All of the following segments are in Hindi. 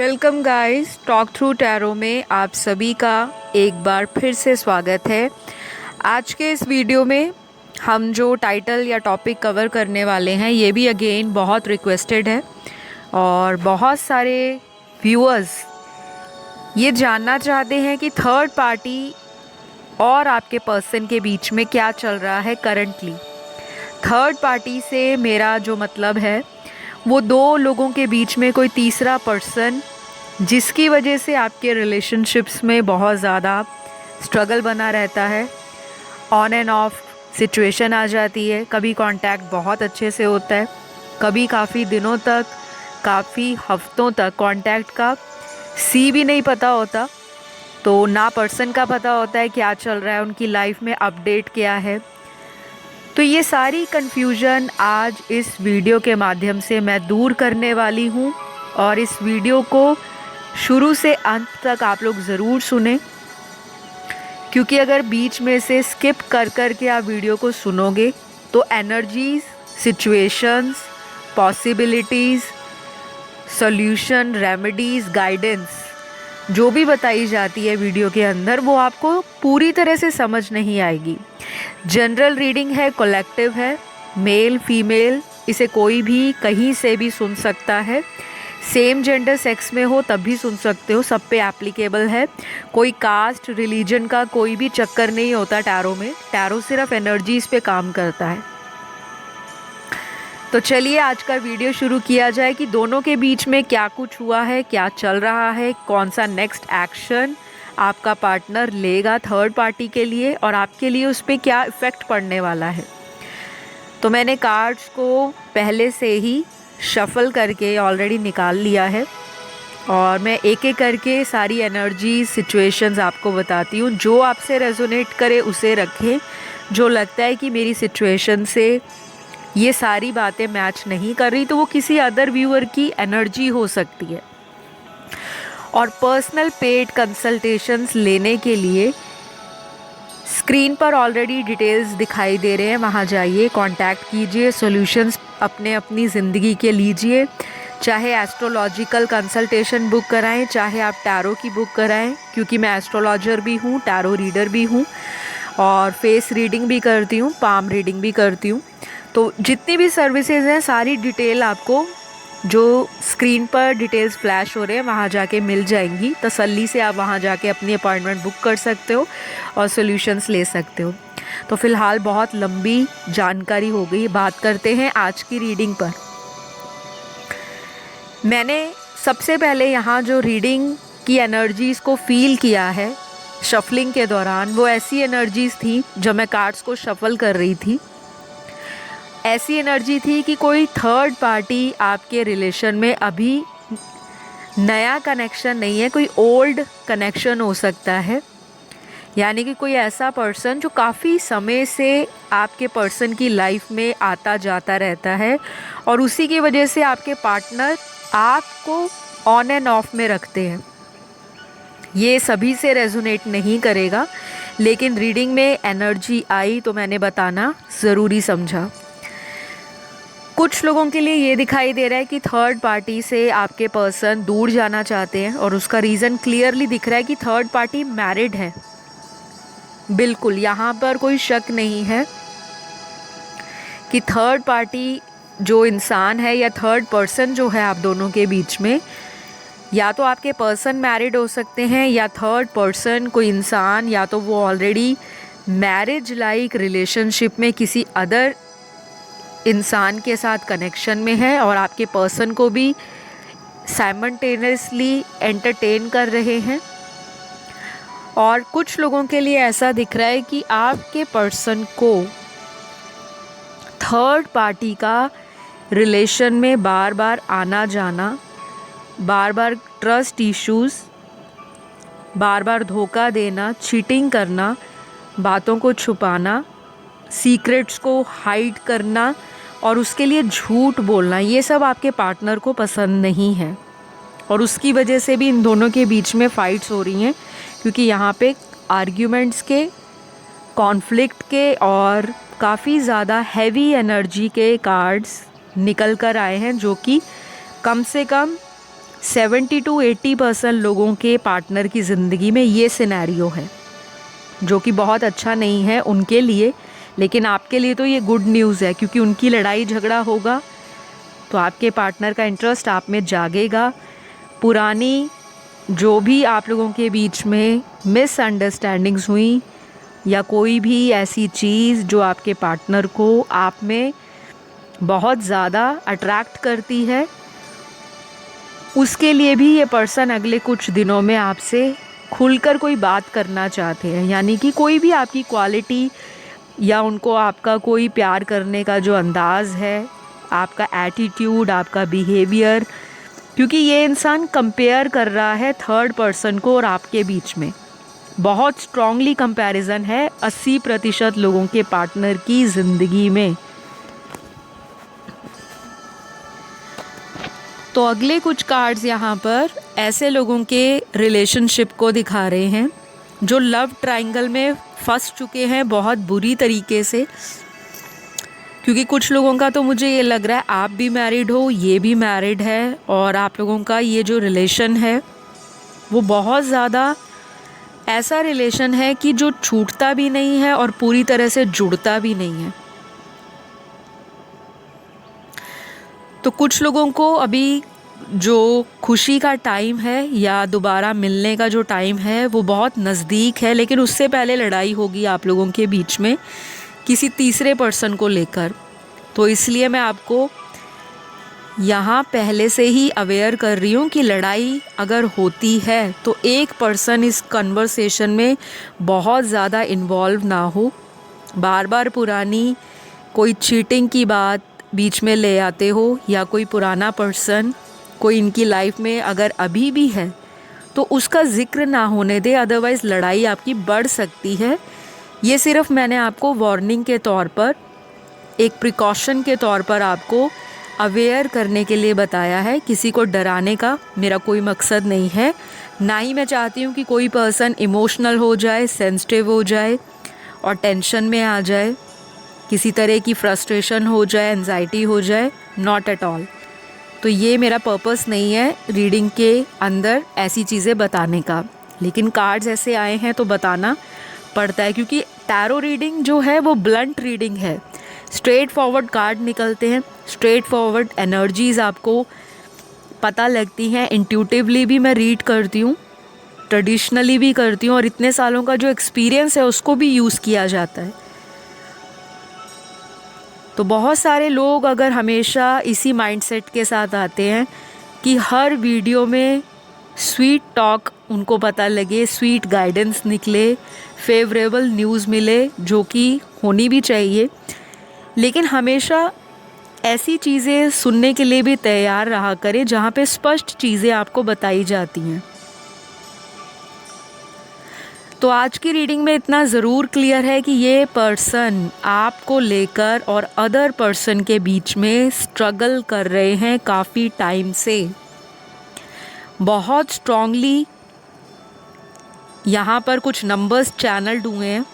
Welcome guys, talk through tarot में आप सभी का एक बार फिर से स्वागत है। आज के इस वीडियो में हम जो टाइटल या टॉपिक कवर करने वाले हैं ये भी अगेन बहुत रिक्वेस्टेड है और बहुत सारे व्यूअर्स ये जानना चाहते हैं कि थर्ड पार्टी और आपके पर्सन के बीच में क्या चल रहा है करंटली। थर्ड पार्टी से मेरा जो मतलब है वो दो लोगों के बीच में कोई तीसरा पर्सन जिसकी वजह से आपके रिलेशनशिप्स में बहुत ज़्यादा स्ट्रगल बना रहता है, ऑन एंड ऑफ सिचुएशन आ जाती है। कभी कांटेक्ट बहुत अच्छे से होता है, कभी काफ़ी दिनों तक, काफ़ी हफ्तों तक कांटेक्ट का सी भी नहीं पता होता, तो ना पर्सन का पता होता है क्या चल रहा है, उनकी लाइफ में अपडेट क्या है। तो ये सारी कन्फ्यूजन आज इस वीडियो के माध्यम से मैं दूर करने वाली हूँ और इस वीडियो को शुरू से अंत तक आप लोग ज़रूर सुने, क्योंकि अगर बीच में से स्किप कर कर के आप वीडियो को सुनोगे तो energies, situations, possibilities, solution, remedies, guidance जो भी बताई जाती है वीडियो के अंदर वो आपको पूरी तरह से समझ नहीं आएगी। जनरल रीडिंग है, कलेक्टिव है, मेल फीमेल इसे कोई भी कहीं से भी सुन सकता है। सेम जेंडर सेक्स में हो तब भी सुन सकते हो, सब पे एप्लीकेबल है। कोई कास्ट रिलीजन का कोई भी चक्कर नहीं होता टैरो में। टैरो सिर्फ एनर्जीज पे काम करता है। तो चलिए आज का वीडियो शुरू किया जाए कि दोनों के बीच में क्या कुछ हुआ है, क्या चल रहा है, कौन सा नेक्स्ट एक्शन आपका पार्टनर लेगा थर्ड पार्टी के लिए और आपके लिए उस पर क्या इफ़ेक्ट पड़ने वाला है। तो मैंने कार्ड्स को पहले से ही शफल करके ऑलरेडी निकाल लिया है और मैं एक एक करके सारी एनर्जी सिचुएशंस आपको बताती हूँ। जो आपसे रेजोनेट करे उसे रखें, जो लगता है कि मेरी सिचुएशन से ये सारी बातें मैच नहीं कर रही तो वो किसी अदर व्यूअर की एनर्जी हो सकती है। और पर्सनल पेड कंसल्टेशंस लेने के लिए स्क्रीन पर ऑलरेडी डिटेल्स दिखाई दे रहे हैं, वहाँ जाइए, कांटेक्ट कीजिए, सॉल्यूशंस अपने अपनी ज़िंदगी के लीजिए। चाहे एस्ट्रोलॉजिकल कंसल्टेशन बुक कराएं, चाहे आप टैरो की बुक कराएं, क्योंकि मैं एस्ट्रोलॉजर भी हूँ, टैरो रीडर भी हूँ और फेस रीडिंग भी करती हूँ, पाम रीडिंग भी करती हूँ। तो जितनी भी सर्विसेज हैं सारी डिटेल आपको जो स्क्रीन पर डिटेल्स फ्लैश हो रहे हैं वहाँ जाके मिल जाएंगी। तसल्ली से आप वहाँ जाके अपनी अपॉइंटमेंट बुक कर सकते हो और सॉल्यूशंस ले सकते हो। तो फ़िलहाल बहुत लंबी जानकारी हो गई, बात करते हैं आज की रीडिंग पर। मैंने सबसे पहले यहाँ जो रीडिंग की एनर्जीज़ को फील किया है शफलिंग के दौरान, वो ऐसी एनर्जीज़ थी जब मैं कार्ड्स को शफल कर रही थी। ऐसी एनर्जी थी कि कोई थर्ड पार्टी आपके रिलेशन में अभी नया कनेक्शन नहीं है, कोई ओल्ड कनेक्शन हो सकता है। यानी कि कोई ऐसा पर्सन जो काफ़ी समय से आपके पर्सन की लाइफ में आता जाता रहता है और उसी की वजह से आपके पार्टनर आपको ऑन एंड ऑफ में रखते हैं। ये सभी से रेजोनेट नहीं करेगा, लेकिन रीडिंग में एनर्जी आई तो मैंने बताना ज़रूरी समझा। कुछ लोगों के लिए ये दिखाई दे रहा है कि थर्ड पार्टी से आपके पर्सन दूर जाना चाहते हैं और उसका रीज़न क्लियरली दिख रहा है कि थर्ड पार्टी मैरिड है। बिल्कुल, यहाँ पर कोई शक नहीं है कि थर्ड पार्टी जो इंसान है या थर्ड पर्सन जो है आप दोनों के बीच में, या तो आपके पर्सन मैरिड हो सकते हैं या थर्ड पर्सन कोई इंसान या तो वो ऑलरेडी मैरिज लाइक रिलेशनशिप में किसी अदर इंसान के साथ कनेक्शन में है और आपके पर्सन को भी साइमल्टेनियसली एंटरटेन कर रहे हैं। और कुछ लोगों के लिए ऐसा दिख रहा है कि आपके पर्सन को थर्ड पार्टी का रिलेशन में बार बार आना जाना, बार बार ट्रस्ट इश्यूज़, बार बार धोखा देना, चीटिंग करना, बातों को छुपाना, सीक्रेट्स को हाइड करना और उसके लिए झूठ बोलना, ये सब आपके पार्टनर को पसंद नहीं है। और उसकी वजह से भी इन दोनों के बीच में फ़ाइट्स हो रही हैं, क्योंकि यहाँ पे आर्ग्यूमेंट्स के, कॉन्फ्लिक्ट के और काफ़ी ज़्यादा हैवी एनर्जी के कार्ड्स निकल कर आए हैं, जो कि कम से कम 70-80% लोगों के पार्टनर की ज़िंदगी में ये सिनेरियो है, जो कि बहुत अच्छा नहीं है उनके लिए, लेकिन आपके लिए तो ये गुड न्यूज़ है, क्योंकि उनकी लड़ाई झगड़ा होगा तो आपके पार्टनर का इंटरेस्ट आप में जागेगा। पुरानी जो भी आप लोगों के बीच में मिसअंडरस्टैंडिंग्स हुई या कोई भी ऐसी चीज़ जो आपके पार्टनर को आप में बहुत ज़्यादा अट्रैक्ट करती है, उसके लिए भी ये पर्सन अगले कुछ दिनों में आपसे खुलकर कोई बात करना चाहते हैं। यानी कि कोई भी आपकी क्वालिटी या उनको आपका कोई प्यार करने का जो अंदाज़ है, आपका एटीट्यूड, आपका बिहेवियर, क्योंकि ये इंसान कंपेयर कर रहा है थर्ड पर्सन को और आपके बीच में। बहुत स्ट्रॉन्गली कंपैरिजन है 80% लोगों के पार्टनर की ज़िंदगी में। तो अगले कुछ कार्ड्स यहाँ पर ऐसे लोगों के रिलेशनशिप को दिखा रहे हैं जो लव ट्रायंगल में फंस चुके हैं बहुत बुरी तरीके से। क्योंकि कुछ लोगों का तो मुझे ये लग रहा है आप भी मैरिड हो, ये भी मैरिड है, और आप लोगों का ये जो रिलेशन है वो बहुत ज़्यादा ऐसा रिलेशन है कि जो छूटता भी नहीं है और पूरी तरह से जुड़ता भी नहीं है। तो कुछ लोगों को अभी जो खुशी का टाइम है या दोबारा मिलने का जो टाइम है वो बहुत नज़दीक है, लेकिन उससे पहले लड़ाई होगी आप लोगों के बीच में किसी तीसरे पर्सन को लेकर। तो इसलिए मैं आपको यहाँ पहले से ही अवेयर कर रही हूँ कि लड़ाई अगर होती है तो एक पर्सन इस कन्वर्सेशन में बहुत ज़्यादा इन्वॉल्व ना हो। बार बार पुरानी कोई चीटिंग की बात बीच में ले आते हो या कोई पुराना पर्सन कोई इनकी लाइफ में अगर अभी भी है तो उसका जिक्र ना होने दे, अदरवाइज़ लड़ाई आपकी बढ़ सकती है। ये सिर्फ मैंने आपको वार्निंग के तौर पर, एक प्रिकॉशन के तौर पर आपको अवेयर करने के लिए बताया है। किसी को डराने का मेरा कोई मकसद नहीं है, ना ही मैं चाहती हूँ कि कोई पर्सन इमोशनल हो जाए, सेंसिटिव हो जाए और टेंशन में आ जाए, किसी तरह की फ्रस्ट्रेशन हो जाए, एंजाइटी हो जाए, नॉट एट ऑल। तो ये मेरा पर्पस नहीं है रीडिंग के अंदर ऐसी चीज़ें बताने का, लेकिन कार्ड्स ऐसे आए हैं तो बताना पड़ता है, क्योंकि टैरो रीडिंग जो है वो ब्लंट रीडिंग है। स्ट्रेट फॉरवर्ड कार्ड निकलते हैं, स्ट्रेट फॉरवर्ड एनर्जीज़ आपको पता लगती हैं। इंट्यूटिवली भी मैं रीड करती हूँ, ट्रेडिशनली भी करती हूँ, और इतने सालों का जो एक्सपीरियंस है उसको भी यूज़ किया जाता है। तो बहुत सारे लोग अगर हमेशा इसी माइंडसेट के साथ आते हैं कि हर वीडियो में स्वीट टॉक उनको पता लगे, स्वीट गाइडेंस निकले, फेवरेबल न्यूज़ मिले, जो कि होनी भी चाहिए, लेकिन हमेशा ऐसी चीज़ें सुनने के लिए भी तैयार रहा करें जहाँ पे स्पष्ट चीज़ें आपको बताई जाती हैं। तो आज की रीडिंग में इतना ज़रूर क्लियर है कि ये पर्सन आपको लेकर और अदर पर्सन के बीच में स्ट्रगल कर रहे हैं काफ़ी टाइम से, बहुत स्ट्रॉन्गली। यहाँ पर कुछ नंबर्स चैनल्ड हुए हैं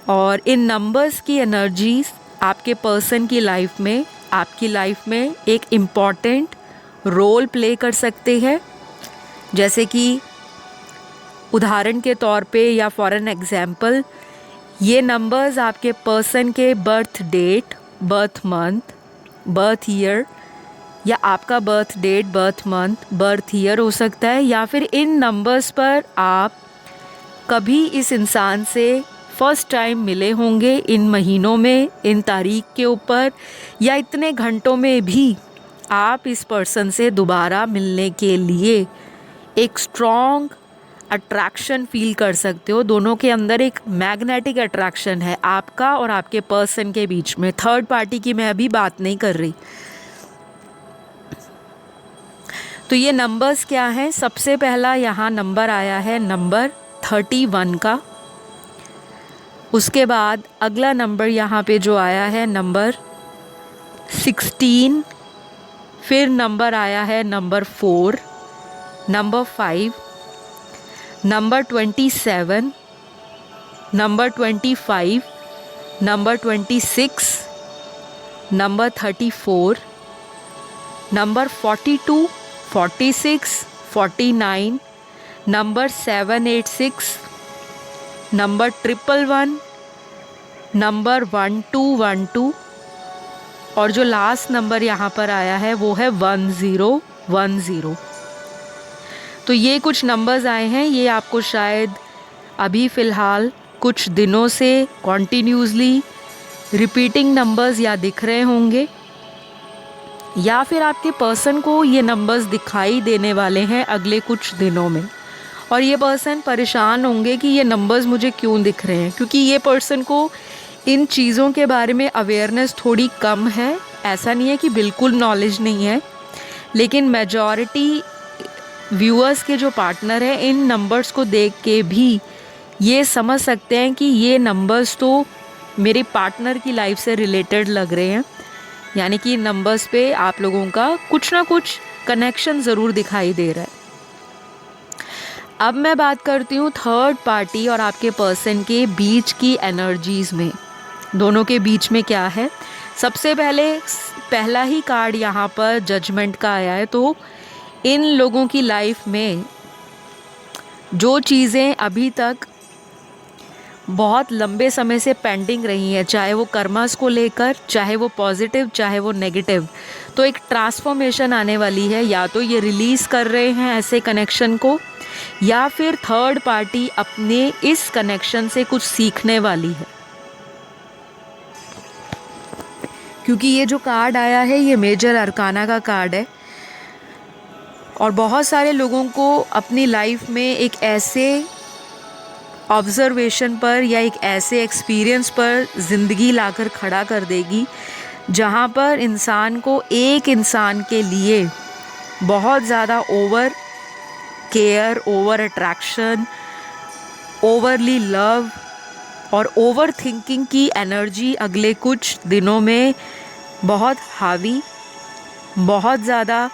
और इन नंबर्स की एनर्जीज आपके पर्सन की लाइफ में, आपकी लाइफ में एक इम्पॉर्टेंट रोल प्ले कर सकते हैं। जैसे कि उदाहरण के तौर पे या फॉर एन एग्जाम्पल, ये नंबर्स आपके पर्सन के birth date, birth month, birth year, या आपका birth date, birth month, birth year हो सकता है, या फिर इन नंबर्स पर आप कभी इस इंसान से फर्स्ट टाइम मिले होंगे, इन महीनों में, इन तारीख के ऊपर, या इतने घंटों में भी आप इस पर्सन से दोबारा मिलने के लिए एक स्ट्रॉन्ग अट्रैक्शन फील कर सकते हो। दोनों के अंदर एक मैग्नेटिक अट्रैक्शन है आपका और आपके पर्सन के बीच में। थर्ड पार्टी की मैं अभी बात नहीं कर रही। तो ये नंबर्स क्या हैं? सबसे पहला यहाँ नंबर आया है नंबर 31 का। उसके बाद अगला नंबर यहाँ पे जो आया है नंबर 16, फिर नंबर आया है number 4, number 5, number 27, number 25, number 26, number 34, number 42, 46, 49, number 786, number 111, number 1212 और जो लास्ट नंबर यहाँ पर आया है वो है 1010। तो ये कुछ नंबर्स आए हैं, ये आपको शायद अभी फ़िलहाल कुछ दिनों से कॉन्टीन्यूसली रिपीटिंग नंबर्स या दिख रहे होंगे, या फिर आपके पर्सन को ये नंबर्स दिखाई देने वाले हैं अगले कुछ दिनों में। और ये पर्सन परेशान होंगे कि ये नंबर्स मुझे क्यों दिख रहे हैं, क्योंकि ये पर्सन को इन चीज़ों के बारे में अवेयरनेस थोड़ी कम है। ऐसा नहीं है कि बिल्कुल नॉलेज नहीं है, लेकिन मेजॉरिटी व्यूअर्स के जो पार्टनर हैं इन नंबर्स को देख के भी ये समझ सकते हैं कि ये नंबर्स तो मेरे पार्टनर की लाइफ से रिलेटेड लग रहे हैं, यानी कि नंबर्स पे आप लोगों का कुछ ना कुछ कनेक्शन ज़रूर दिखाई दे रहा है। अब मैं बात करती हूँ थर्ड पार्टी और आपके पर्सन के बीच की एनर्जीज़ में, दोनों के बीच में क्या है। सबसे पहला ही कार्ड यहाँ पर जजमेंट का आया है। तो इन लोगों की लाइफ में जो चीज़ें अभी तक बहुत लंबे समय से पेंडिंग रही हैं, चाहे वो कर्मास को लेकर, चाहे वो पॉजिटिव, चाहे वो नेगेटिव, तो एक ट्रांसफॉर्मेशन आने वाली है। या तो ये रिलीज़ कर रहे हैं ऐसे कनेक्शन को, या फिर थर्ड पार्टी अपने इस कनेक्शन से कुछ सीखने वाली है। क्योंकि ये जो कार्ड आया है ये मेजर अरकाना का कार्ड है, और बहुत सारे लोगों को अपनी लाइफ में एक ऐसे ऑब्जर्वेशन पर या एक ऐसे एक्सपीरियंस पर ज़िंदगी लाकर खड़ा कर देगी जहाँ पर इंसान को एक इंसान के लिए बहुत ज़्यादा over care, over attraction, overly love और ओवर थिंकिंग की एनर्जी अगले कुछ दिनों में बहुत हावी, बहुत ज़्यादा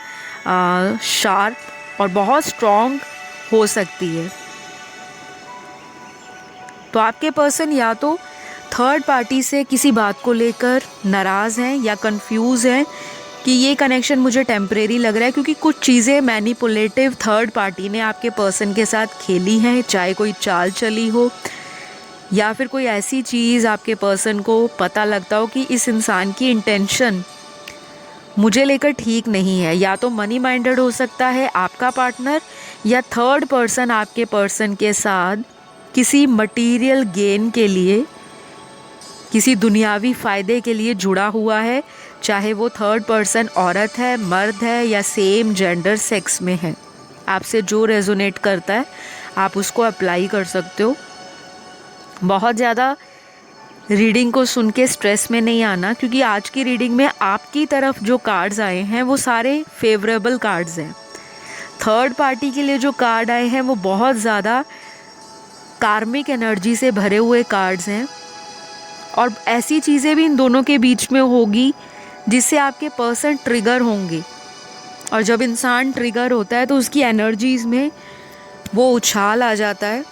शार्प और बहुत स्ट्रॉन्ग हो सकती है। तो आपके पर्सन या तो थर्ड पार्टी से किसी बात को लेकर नाराज़ हैं या कंफ्यूज हैं कि ये कनेक्शन मुझे टेम्परेरी लग रहा है, क्योंकि कुछ चीज़ें मैनिपुलेटिव थर्ड पार्टी ने आपके पर्सन के साथ खेली हैं, चाहे कोई चाल चली हो या फिर कोई ऐसी चीज़ आपके पर्सन को पता लगता हो कि इस इंसान की इंटेंशन मुझे लेकर ठीक नहीं है। या तो मनी माइंडेड हो सकता है आपका पार्टनर, या थर्ड पर्सन आपके पर्सन के साथ किसी मटेरियल गेन के लिए, किसी दुनियावी फ़ायदे के लिए जुड़ा हुआ है, चाहे वो थर्ड पर्सन औरत है, मर्द है या सेम जेंडर सेक्स में है। आपसे जो रेजोनेट करता है आप उसको अप्लाई कर सकते हो। बहुत ज़्यादा रीडिंग को सुन के स्ट्रेस में नहीं आना, क्योंकि आज की रीडिंग में आपकी तरफ जो कार्ड्स आए हैं वो सारे फेवरेबल कार्ड्स हैं। थर्ड पार्टी के लिए जो कार्ड आए हैं वो बहुत ज़्यादा कार्मिक एनर्जी से भरे हुए कार्ड्स हैं, और ऐसी चीज़ें भी इन दोनों के बीच में होगी जिससे आपके पर्सन ट्रिगर होंगे। और जब इंसान ट्रिगर होता है तो उसकी एनर्जीज़ में वो उछाल आ जाता है,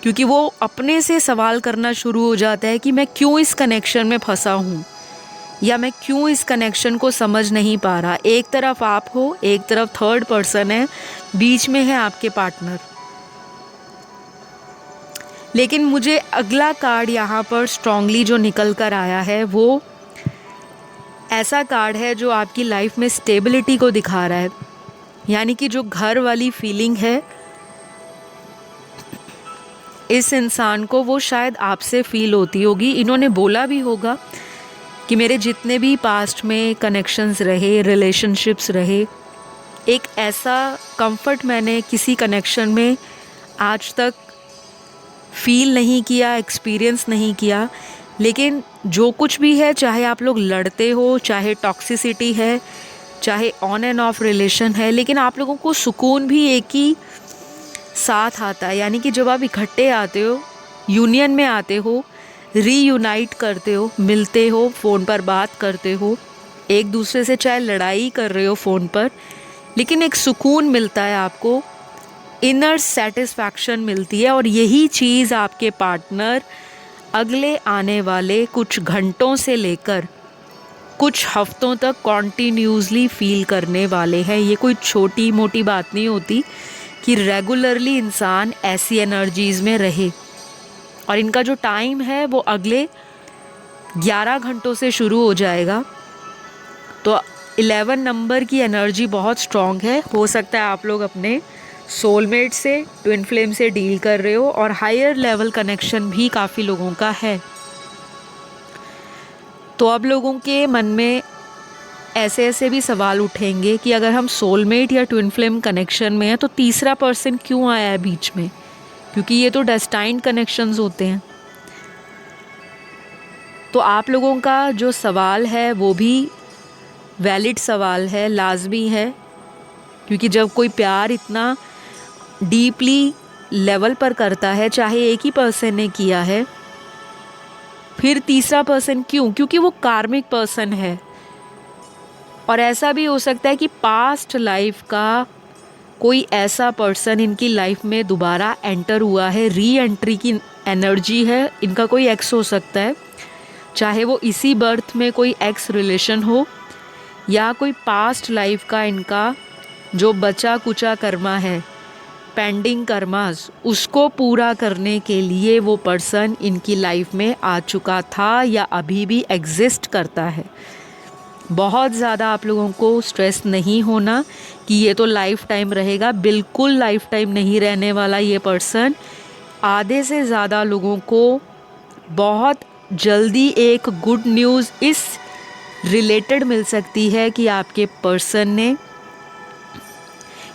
क्योंकि वो अपने से सवाल करना शुरू हो जाता है कि मैं क्यों इस कनेक्शन में फंसा हूँ, या मैं क्यों इस कनेक्शन को समझ नहीं पा रहा। एक तरफ आप हो, एक तरफ थर्ड पर्सन है, बीच में है आपके पार्टनर। लेकिन मुझे अगला कार्ड यहाँ पर स्ट्रांगली जो निकल कर आया है वो ऐसा कार्ड है जो आपकी लाइफ में स्टेबिलिटी को दिखा रहा है, यानी कि जो घर वाली फीलिंग है इस इंसान को वो शायद आपसे फील होती होगी। इन्होंने बोला भी होगा कि मेरे जितने भी पास्ट में कनेक्शंस रहे, रिलेशनशिप्स रहे, एक ऐसा कंफर्ट मैंने किसी कनेक्शन में आज तक फील नहीं किया, एक्सपीरियंस नहीं किया। लेकिन जो कुछ भी है, चाहे आप लोग लड़ते हो, चाहे टॉक्सिसिटी है, चाहे ऑन एंड ऑफ रिलेशन है, लेकिन आप लोगों को सुकून भी एक ही साथ आता है। यानी कि जब आप इकट्ठे आते हो, यूनियन में आते हो, रीयूनाइट करते हो, मिलते हो, फ़ोन पर बात करते हो, एक दूसरे से चाहे लड़ाई कर रहे हो फ़ोन पर, लेकिन एक सुकून मिलता है आपको, इनर सेटिस्फैक्शन मिलती है। और यही चीज़ आपके पार्टनर अगले आने वाले कुछ घंटों से लेकर कुछ हफ्तों तक कॉन्टीन्यूसली फील करने वाले हैं। ये कोई छोटी मोटी बात नहीं होती कि रेगुलरली इंसान ऐसी एनर्जीज़ में रहे। और इनका जो टाइम है वो अगले 11 घंटों से शुरू हो जाएगा। तो 11 नंबर की एनर्जी बहुत स्ट्रॉन्ग है। हो सकता है आप लोग अपने सोलमेट से, ट्विन फ्लेम से डील कर रहे हो, और हायर लेवल कनेक्शन भी काफ़ी लोगों का है। तो अब लोगों के मन में ऐसे ऐसे भी सवाल उठेंगे कि अगर हम सोलमेट या ट्विन फ्लेम कनेक्शन में हैं तो तीसरा पर्सन क्यों आया है बीच में, क्योंकि ये तो डेस्टाइन्ड कनेक्शंस होते हैं। तो आप लोगों का जो सवाल है वो भी वैलिड सवाल है, लाजमी है, क्योंकि जब कोई प्यार इतना डीपली लेवल पर करता है, चाहे एक ही पर्सन ने किया है, फिर तीसरा पर्सन क्यों? क्योंकि वो कार्मिक पर्सन है। और ऐसा भी हो सकता है कि पास्ट लाइफ का कोई ऐसा पर्सन इनकी लाइफ में दोबारा एंटर हुआ है, री एंट्री की एनर्जी है। इनका कोई एक्स हो सकता है, चाहे वो इसी बर्थ में कोई एक्स रिलेशन हो, या कोई पास्ट लाइफ का इनका जो बचा कुचा कर्मा है, पेंडिंग कर्मास, उसको पूरा करने के लिए वो पर्सन इनकी लाइफ में आ चुका था या अभी भी एग्जिस्ट करता है। बहुत ज़्यादा आप लोगों को स्ट्रेस नहीं होना कि ये तो लाइफ टाइम रहेगा। बिल्कुल लाइफ टाइम नहीं रहने वाला ये पर्सन। आधे से ज़्यादा लोगों को बहुत जल्दी एक गुड न्यूज़ इस रिलेटेड मिल सकती है कि आपके पर्सन ने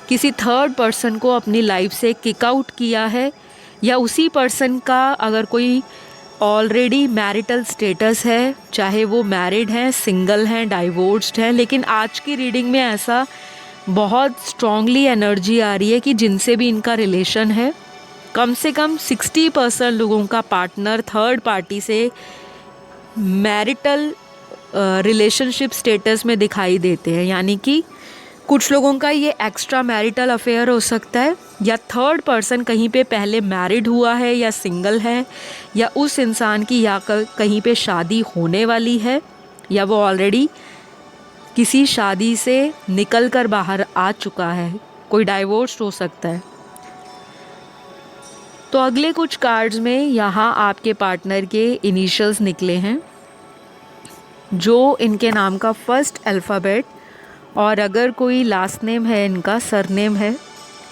किसी थर्ड पर्सन को अपनी लाइफ से किक आउट किया है, या उसी पर्सन का अगर कोई ऑलरेडी मैरिटल स्टेटस है, चाहे वो मैरिड हैं, सिंगल हैं, डाइवोर्स्ड हैं। लेकिन आज की रीडिंग में ऐसा बहुत स्ट्रॉन्गली एनर्जी आ रही है कि जिनसे भी इनका रिलेशन है, कम से कम 60% लोगों का पार्टनर थर्ड पार्टी से मैरिटल रिलेशनशिप स्टेटस में दिखाई देते हैं। यानी कि कुछ लोगों का ये एक्स्ट्रा मैरिटल अफेयर हो सकता है, या थर्ड पर्सन कहीं पे पहले मैरिड हुआ है या सिंगल है, या उस इंसान की या कहीं पे शादी होने वाली है, या वो ऑलरेडी किसी शादी से निकल कर बाहर आ चुका है। कोई डाइवोर्स हो सकता है। तो अगले कुछ कार्ड्स में यहाँ आपके पार्टनर के इनिशियल्स निकले हैं, जो इनके नाम का फर्स्ट अल्फ़ाबेट, और अगर कोई लास्ट नेम है, इनका सरनेम है,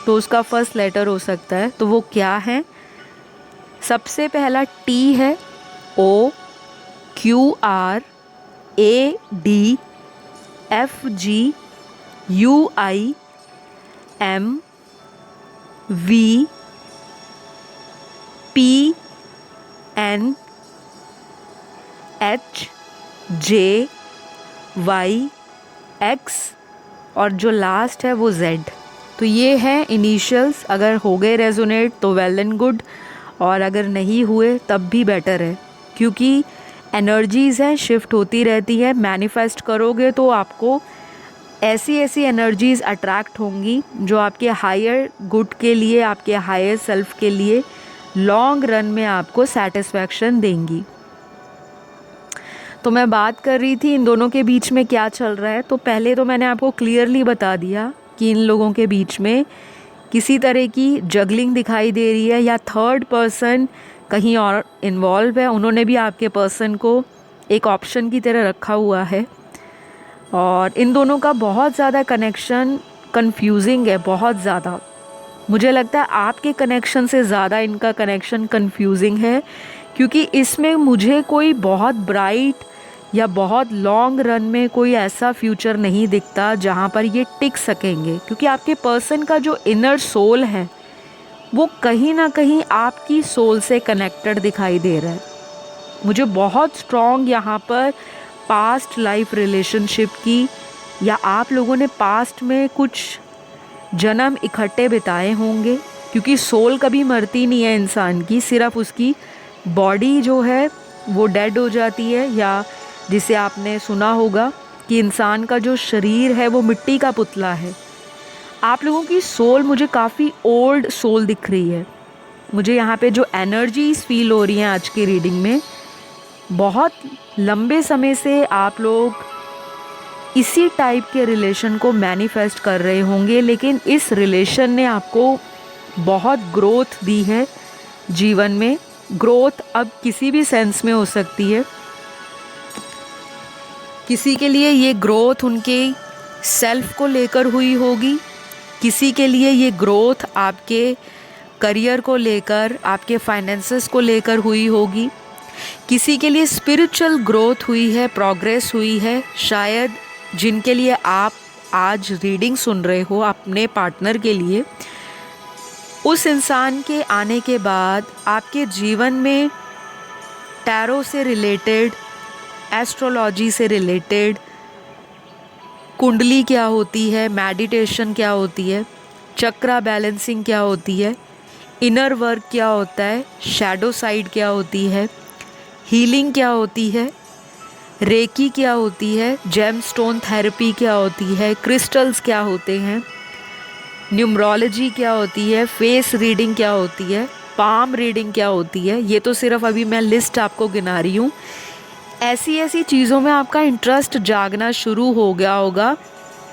तो उसका फर्स्ट लेटर हो सकता है। तो वो क्या है? सबसे पहला टी है, O Q R A D F G U I M V P N H J Y X, और जो लास्ट है वो Z। तो ये हैं इनिशियल्स। अगर हो गए रेजोनेट तो वेल एंड गुड, और अगर नहीं हुए तब भी बेटर है, क्योंकि एनर्जीज़ हैं, शिफ्ट होती रहती है। मैनिफेस्ट करोगे तो आपको ऐसी ऐसी एनर्जीज़ अट्रैक्ट होंगी जो आपके हायर गुड के लिए, आपके हायर सेल्फ के लिए लॉन्ग रन में आपको सेटिस्फैक्शन देंगी। तो मैं बात कर रही थी इन दोनों के बीच में क्या चल रहा है। तो पहले तो मैंने आपको क्लियरली बता दिया कि इन लोगों के बीच में किसी तरह की जगलिंग दिखाई दे रही है, या थर्ड पर्सन कहीं और इन्वॉल्व है। उन्होंने भी आपके पर्सन को एक ऑप्शन की तरह रखा हुआ है, और इन दोनों का बहुत ज़्यादा कनेक्शन कंफ्यूजिंग है, बहुत ज़्यादा। मुझे लगता है आपके कनेक्शन से ज़्यादा इनका कनेक्शन कंफ्यूजिंग है, क्योंकि इसमें मुझे कोई बहुत ब्राइट या बहुत लॉन्ग रन में कोई ऐसा फ्यूचर नहीं दिखता जहाँ पर ये टिक सकेंगे। क्योंकि आपके पर्सन का जो इनर सोल है वो कहीं ना कहीं आपकी सोल से कनेक्टेड दिखाई दे रहा है। मुझे बहुत स्ट्रॉन्ग यहाँ पर पास्ट लाइफ रिलेशनशिप की, या आप लोगों ने पास्ट में कुछ जन्म इकट्ठे बिताए होंगे, क्योंकि सोल कभी मरती नहीं है इंसान की, सिर्फ उसकी बॉडी जो है वो डेड हो जाती है, या जिसे आपने सुना होगा कि इंसान का जो शरीर है वो मिट्टी का पुतला है। आप लोगों की सोल मुझे काफ़ी ओल्ड सोल दिख रही है। मुझे यहाँ पे जो एनर्जीज फील हो रही हैं आज की रीडिंग में, बहुत लंबे समय से आप लोग इसी टाइप के रिलेशन को मैनिफेस्ट कर रहे होंगे, लेकिन इस रिलेशन ने आपको बहुत ग्रोथ दी है जीवन में। ग्रोथ अब किसी भी सेंस में हो सकती है। किसी के लिए ये ग्रोथ उनके सेल्फ को लेकर हुई होगी, किसी के लिए ये ग्रोथ आपके करियर को लेकर, आपके फाइनेंसेस को लेकर हुई होगी, किसी के लिए स्पिरिचुअल ग्रोथ हुई है, प्रोग्रेस हुई है। शायद जिनके लिए आप आज रीडिंग सुन रहे हो अपने पार्टनर के लिए, उस इंसान के आने के बाद आपके जीवन में टैरो से रिलेटेड, एस्ट्रोलॉजी से रिलेटेड, कुंडली क्या होती है, मेडिटेशन क्या होती है, चक्रा बैलेंसिंग क्या होती है, इनर वर्क क्या होता है, शैडो साइड क्या होती है, हीलिंग क्या होती है, रेकी क्या होती है, जेम स्टोन थेरेपी क्या होती है, क्रिस्टल्स क्या होते हैं, न्यूमरोलॉजी क्या होती है, फेस रीडिंग क्या होती है, पाम रीडिंग क्या होती है। ये तो सिर्फ अभी मैं लिस्ट आपको गिना रही हूँ। ऐसी ऐसी चीज़ों में आपका इंटरेस्ट जागना शुरू हो गया होगा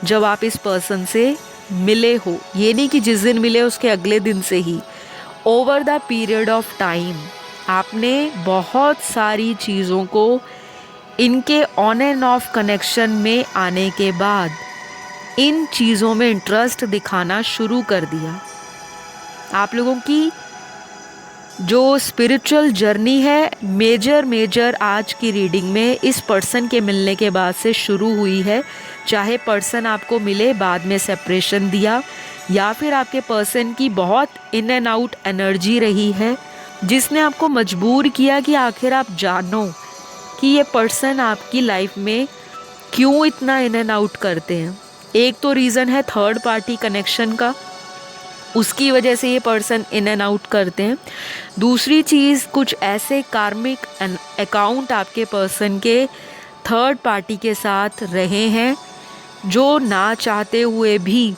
जब आप इस पर्सन से मिले हो। ये नहीं कि जिस दिन मिले उसके अगले दिन से ही, over the period of time आपने बहुत सारी चीज़ों को इनके ऑन एंड ऑफ कनेक्शन में आने के बाद इन चीज़ों में इंटरेस्ट दिखाना शुरू कर दिया। आप लोगों की जो स्पिरिचुअल जर्नी है मेजर आज की रीडिंग में इस पर्सन के मिलने के बाद से शुरू हुई है। चाहे पर्सन आपको मिले, बाद में सेपरेशन दिया, या फिर आपके पर्सन की बहुत इन एंड आउट एनर्जी रही है जिसने आपको मजबूर किया कि आखिर आप जानो कि ये पर्सन आपकी लाइफ में क्यों इतना इन एंड आउट करते हैं। एक तो रीज़न है थर्ड पार्टी कनेक्शन का, उसकी वजह से ये पर्सन इन एंड आउट करते हैं। दूसरी चीज़, कुछ ऐसे कार्मिक अकाउंट आपके पर्सन के थर्ड पार्टी के साथ रहे हैं जो ना चाहते हुए भी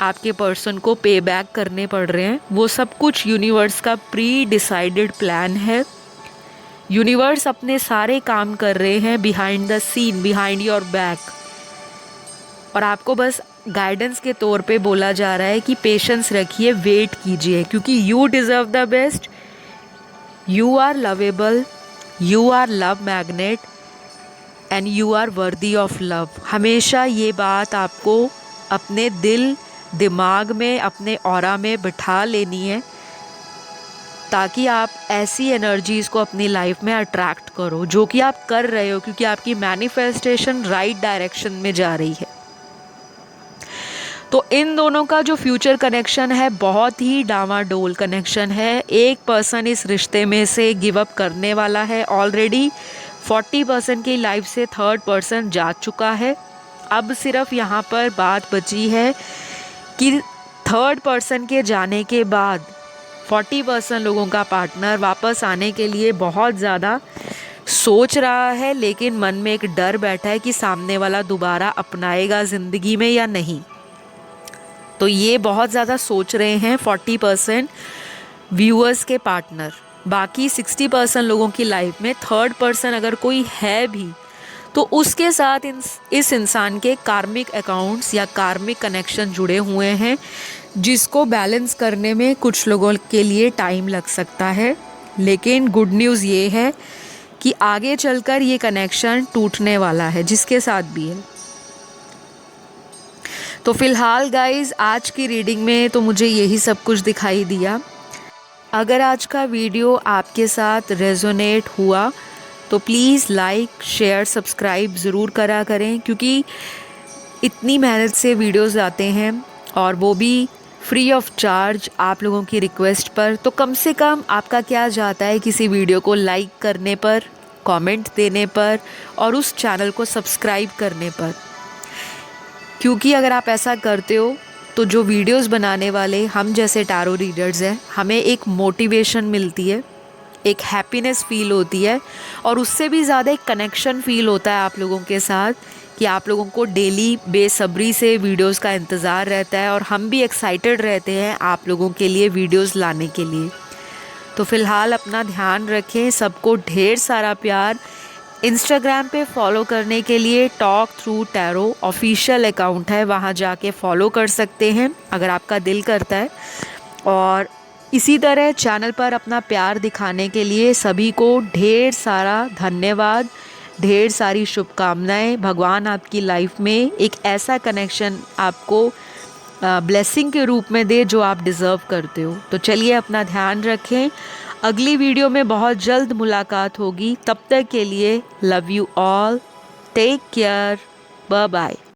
आपके पर्सन को पे बैक करने पड़ रहे हैं। वो सब कुछ यूनिवर्स का प्री डिसाइडेड प्लान है। यूनिवर्स अपने सारे काम कर रहे हैं behind the scene, behind your back, और आपको बस गाइडेंस के तौर पे बोला जा रहा है कि पेशेंस रखिए, वेट कीजिए, क्योंकि you deserve the best, you are lovable, you are love magnet and you are worthy of love. हमेशा ये बात आपको अपने दिल दिमाग में, अपने ऑरा में बिठा लेनी है ताकि आप ऐसी एनर्जीज़ को अपनी लाइफ में अट्रैक्ट करो जो कि आप कर रहे हो, क्योंकि आपकी मैनिफेस्टेशन राइट डायरेक्शन में जा रही है। तो इन दोनों का जो फ्यूचर कनेक्शन है बहुत ही डामाडोल कनेक्शन है। एक पर्सन इस रिश्ते में से गिव अप करने वाला है। ऑलरेडी 40% की लाइफ से थर्ड पर्सन जा चुका है। अब सिर्फ यहाँ पर बात बची है कि थर्ड पर्सन के जाने के बाद 40% लोगों का पार्टनर वापस आने के लिए बहुत ज़्यादा सोच रहा है, लेकिन मन में एक डर बैठा है कि सामने वाला दोबारा अपनाएगा ज़िंदगी में या नहीं। तो ये बहुत ज़्यादा सोच रहे हैं 40% व्यूअर्स के पार्टनर। बाकी 60% लोगों की लाइफ में थर्ड पर्सन अगर कोई है भी तो उसके साथ इस इंसान के कार्मिक अकाउंट्स या कार्मिक कनेक्शन जुड़े हुए हैं, जिसको बैलेंस करने में कुछ लोगों के लिए टाइम लग सकता है। लेकिन गुड न्यूज़ ये है कि आगे चलकर ये कनेक्शन टूटने वाला है, जिसके साथ भी है। तो फ़िलहाल गाइज़ आज की रीडिंग में तो मुझे यही सब कुछ दिखाई दिया। अगर आज का वीडियो आपके साथ रेजोनेट हुआ तो प्लीज़ लाइक शेयर सब्सक्राइब ज़रूर करा करें, क्योंकि इतनी मेहनत से वीडियोस आते हैं और वो भी फ्री ऑफ चार्ज आप लोगों की रिक्वेस्ट पर। तो कम से कम आपका क्या जाता है किसी वीडियो को लाइक करने पर, कमेंट देने पर और उस चैनल को सब्सक्राइब करने पर। क्योंकि अगर आप ऐसा करते हो तो जो वीडियोस बनाने वाले हम जैसे टैरो रीडर्स हैं, हमें एक मोटिवेशन मिलती है, एक हैप्पीनेस फील होती है, और उससे भी ज़्यादा एक कनेक्शन फील होता है आप लोगों के साथ कि आप लोगों को डेली बेसब्री से वीडियोस का इंतज़ार रहता है और हम भी एक्साइटेड रहते हैं आप लोगों के लिए वीडियोस लाने के लिए। तो फ़िलहाल अपना ध्यान रखें, सबको ढेर सारा प्यार इंस्टाग्राम पे फॉलो करने के लिए talk through tarot official account है, वहाँ जाके फॉलो कर सकते हैं अगर आपका दिल करता है। और इसी तरह चैनल पर अपना प्यार दिखाने के लिए सभी को ढेर सारा धन्यवाद, ढेर सारी शुभकामनाएं। भगवान आपकी लाइफ में एक ऐसा कनेक्शन आपको ब्लेसिंग के रूप में दे जो आप डिज़र्व करते हो। तो चलिए अपना ध्यान रखें, अगली वीडियो में बहुत जल्द मुलाकात होगी। तब तक के लिए love you all, take care, bye bye.